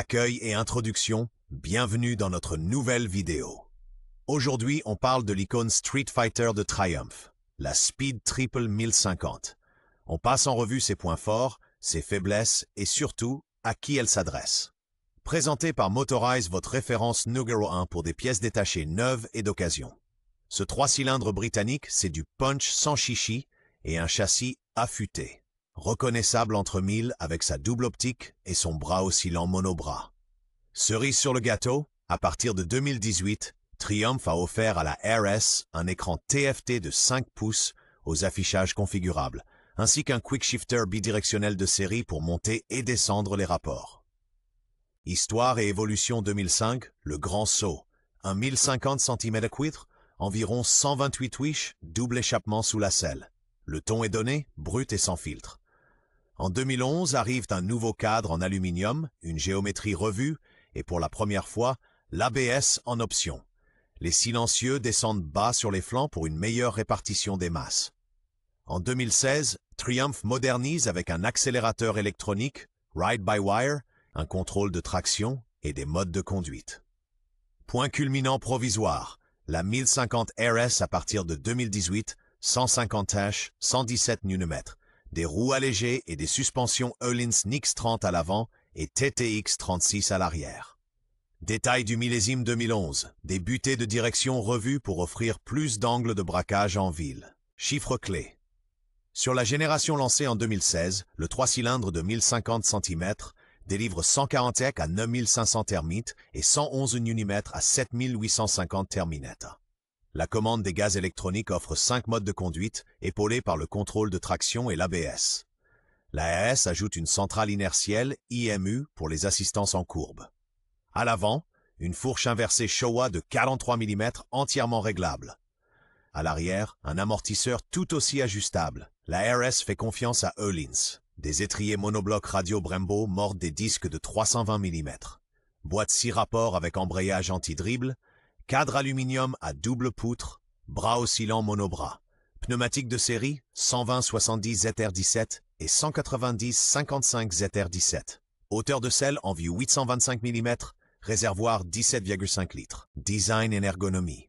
Accueil et introduction, bienvenue dans notre nouvelle vidéo. Aujourd'hui, on parle de l'icône Street Fighter de Triumph, la Speed Triple 1050. On passe en revue ses points forts, ses faiblesses et surtout, à qui elle s'adresse. Présenté par Motorize, votre référence numéro 1 pour des pièces détachées neuves et d'occasion. Ce 3 cylindres britannique, c'est du punch sans chichi et un châssis affûté. Reconnaissable entre mille avec sa double optique et son bras oscillant monobras. Cerise sur le gâteau, à partir de 2018, Triumph a offert à la RS un écran TFT de 5 pouces aux affichages configurables, ainsi qu'un quick shifter bidirectionnel de série pour monter et descendre les rapports. Histoire et évolution 2005, le grand saut, un 1050 cm3, environ 128 wish, double échappement sous la selle. Le ton est donné, brut et sans filtre. En 2011 arrive un nouveau cadre en aluminium, une géométrie revue et pour la première fois, l'ABS en option. Les silencieux descendent bas sur les flancs pour une meilleure répartition des masses. En 2016, Triumph modernise avec un accélérateur électronique, ride-by-wire, un contrôle de traction et des modes de conduite. Point culminant provisoire, la 1050 RS à partir de 2018, 150 H, 117 Nm. Des roues allégées et des suspensions Öhlins Nix 30 à l'avant et TTX 36 à l'arrière. Détail du millésime 2011, des butées de direction revues pour offrir plus d'angles de braquage en ville. Chiffre clé. Sur la génération lancée en 2016, le 3 cylindres de 1050 cm délivre 140 EC à 9500 thermites et 111 Nm à 7850 therminettes. La commande des gaz électroniques offre 5 modes de conduite, épaulés par le contrôle de traction et l'ABS. La RS ajoute une centrale inertielle, IMU, pour les assistances en courbe. À l'avant, une fourche inversée Showa de 43 mm entièrement réglable. À l'arrière, un amortisseur tout aussi ajustable. La RS fait confiance à Öhlins. Des étriers monoblocs radio Brembo mordent des disques de 320 mm. Boîte 6 rapports avec embrayage anti-dribble, cadre aluminium à double poutre, bras oscillant monobras. Pneumatique de série, 120-70 ZR17 et 190-55 ZR17. Hauteur de selle en vue 825 mm, réservoir 17,5 litres. Design et ergonomie.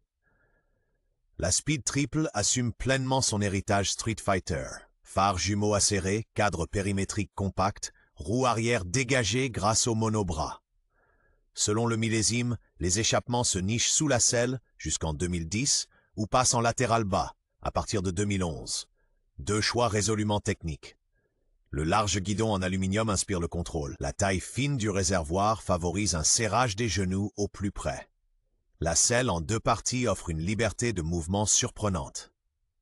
La Speed Triple assume pleinement son héritage Street Fighter. Phare jumeaux acérés, cadre périmétrique compact, roue arrière dégagée grâce au monobras. Selon le millésime, les échappements se nichent sous la selle jusqu'en 2010 ou passent en latéral bas à partir de 2011. Deux choix résolument techniques. Le large guidon en aluminium inspire le contrôle. La taille fine du réservoir favorise un serrage des genoux au plus près. La selle en 2 parties offre une liberté de mouvement surprenante.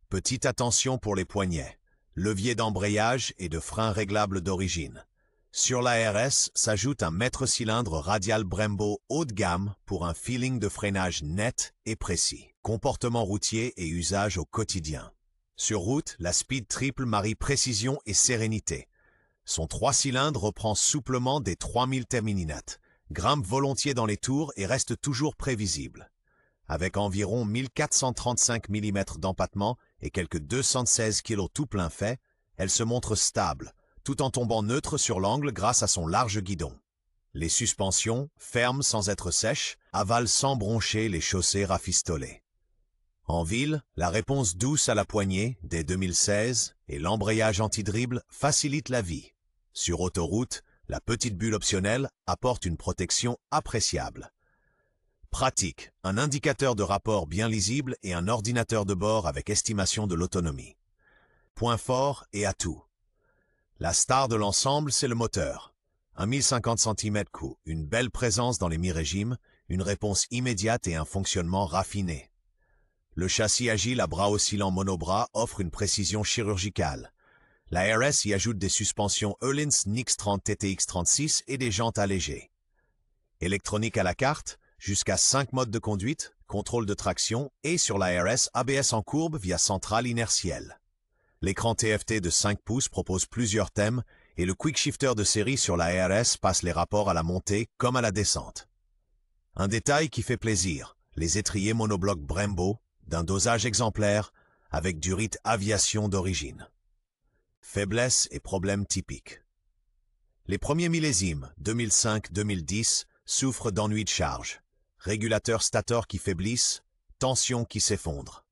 Petite attention pour les poignets. Levier d'embrayage et de frein réglable d'origine. Sur la RS s'ajoute un mètre-cylindre radial Brembo haut de gamme pour un feeling de freinage net et précis. Comportement routier et usage au quotidien. Sur route, la Speed Triple marie précision et sérénité. Son 3 cylindres reprend souplement des 3000 terminettes, grimpe volontiers dans les tours et reste toujours prévisible. Avec environ 1435 mm d'empattement et quelques 216 kg tout plein fait, elle se montre stable, tout en tombant neutre sur l'angle grâce à son large guidon. Les suspensions, fermes sans être sèches, avalent sans broncher les chaussées rafistolées. En ville, la réponse douce à la poignée, dès 2016, et l'embrayage anti-dribble facilitent la vie. Sur autoroute, la petite bulle optionnelle apporte une protection appréciable. Pratique, un indicateur de rapport bien lisible et un ordinateur de bord avec estimation de l'autonomie. Points forts et atouts. La star de l'ensemble, c'est le moteur. Un 1050 cm3, une belle présence dans les mi-régimes, une réponse immédiate et un fonctionnement raffiné. Le châssis agile à bras oscillants monobras offre une précision chirurgicale. La RS y ajoute des suspensions Öhlins Nix 30 TTX 36 et des jantes allégées. Électronique à la carte, jusqu'à 5 modes de conduite, contrôle de traction et sur la RS ABS en courbe via centrale inertielle. L'écran TFT de 5 pouces propose plusieurs thèmes et le quick shifter de série sur la RS passe les rapports à la montée comme à la descente. Un détail qui fait plaisir, les étriers monoblocs Brembo, d'un dosage exemplaire, avec du rite aviation d'origine. Faiblesses et problèmes typiques. Les premiers millésimes, 2005-2010, souffrent d'ennuis de charge, régulateurs stator qui faiblissent, tension qui s'effondre.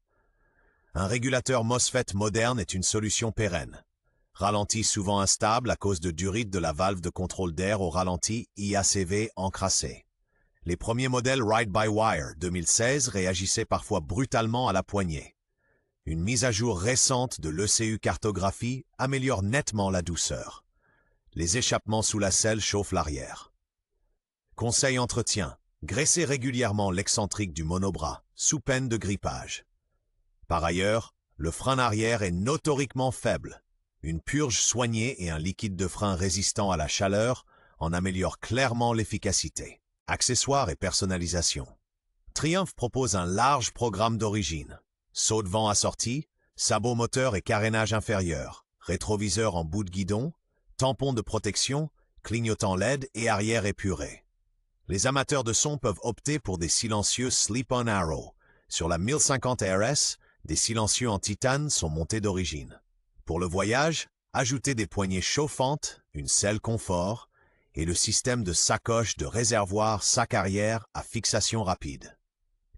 Un régulateur MOSFET moderne est une solution pérenne. Ralenti souvent instable à cause de durite de la valve de contrôle d'air au ralenti IACV encrassé. Les premiers modèles Ride-by-Wire 2016 réagissaient parfois brutalement à la poignée. Une mise à jour récente de l'ECU cartographie améliore nettement la douceur. Les échappements sous la selle chauffent l'arrière. Conseil entretien. Graissez régulièrement l'excentrique du monobras, sous peine de grippage. Par ailleurs, le frein arrière est notoriquement faible. Une purge soignée et un liquide de frein résistant à la chaleur en améliorent clairement l'efficacité. Accessoires et personnalisation. Triumph propose un large programme d'origine. Saut de vent assorti, sabot moteur et carénage inférieur, rétroviseur en bout de guidon, tampon de protection, clignotant LED et arrière épuré. Les amateurs de son peuvent opter pour des silencieux Sleep-On Arrow. Sur la 1050 RS, des silencieux en titane sont montés d'origine. Pour le voyage, ajoutez des poignées chauffantes, une selle confort et le système de sacoche de réservoir sac arrière à fixation rapide.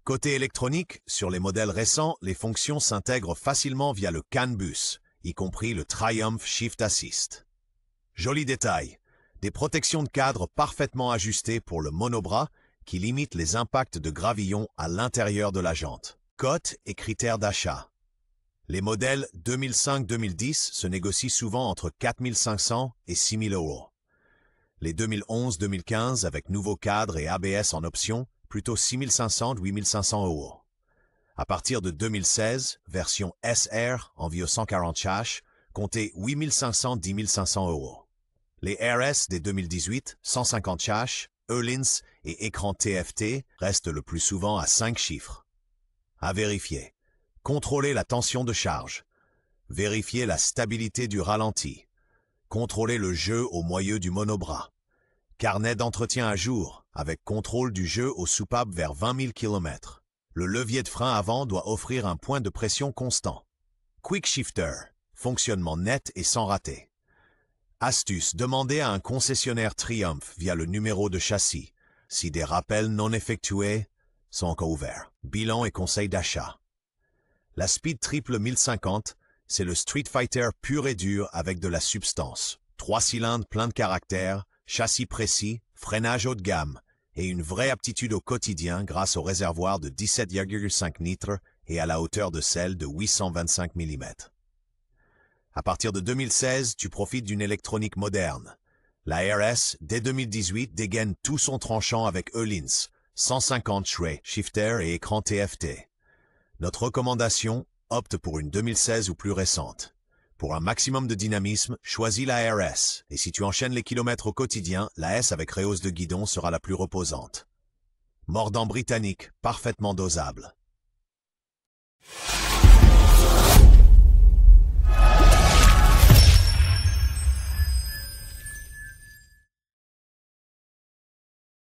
Côté électronique, sur les modèles récents, les fonctions s'intègrent facilement via le CAN bus, y compris le Triumph Shift Assist. Joli détail, des protections de cadre parfaitement ajustées pour le monobras qui limitent les impacts de gravillon à l'intérieur de la jante. Cote et critères d'achat. Les modèles 2005-2010 se négocient souvent entre 4 500 et 6 000 euros. Les 2011-2015 avec nouveau cadre et ABS en option, plutôt 6 500 à 8 500 euros. À partir de 2016, version SR en Vio 140 H, comptez 8 500 à 10 500 euros. Les RS des 2018, 150 H, Öhlins et écran TFT restent le plus souvent à 5 chiffres. À vérifier. Contrôlez la tension de charge. Vérifiez la stabilité du ralenti. Contrôlez le jeu au moyeu du monobras. Carnet d'entretien à jour, avec contrôle du jeu aux soupapes vers 20 000 km. Le levier de frein avant doit offrir un point de pression constant. Quick Shifter, fonctionnement net et sans raté. Astuce, demandez à un concessionnaire Triumph via le numéro de châssis, si des rappels non effectués sont encore ouverts. Bilan et conseils d'achat. La Speed Triple 1050, c'est le Street Fighter pur et dur avec de la substance. 3 cylindres plein de caractère, châssis précis, freinage haut de gamme et une vraie aptitude au quotidien grâce au réservoir de 17,5 litres et à la hauteur de selle de 825 mm. À partir de 2016, tu profites d'une électronique moderne. La RS, dès 2018, dégaine tout son tranchant avec Öhlins, 150 Shrey, shifter et écran TFT. Notre recommandation, opte pour une 2016 ou plus récente. Pour un maximum de dynamisme, choisis la RS, et si tu enchaînes les kilomètres au quotidien, la S avec rehausse de guidon sera la plus reposante. Mordant britannique, parfaitement dosable.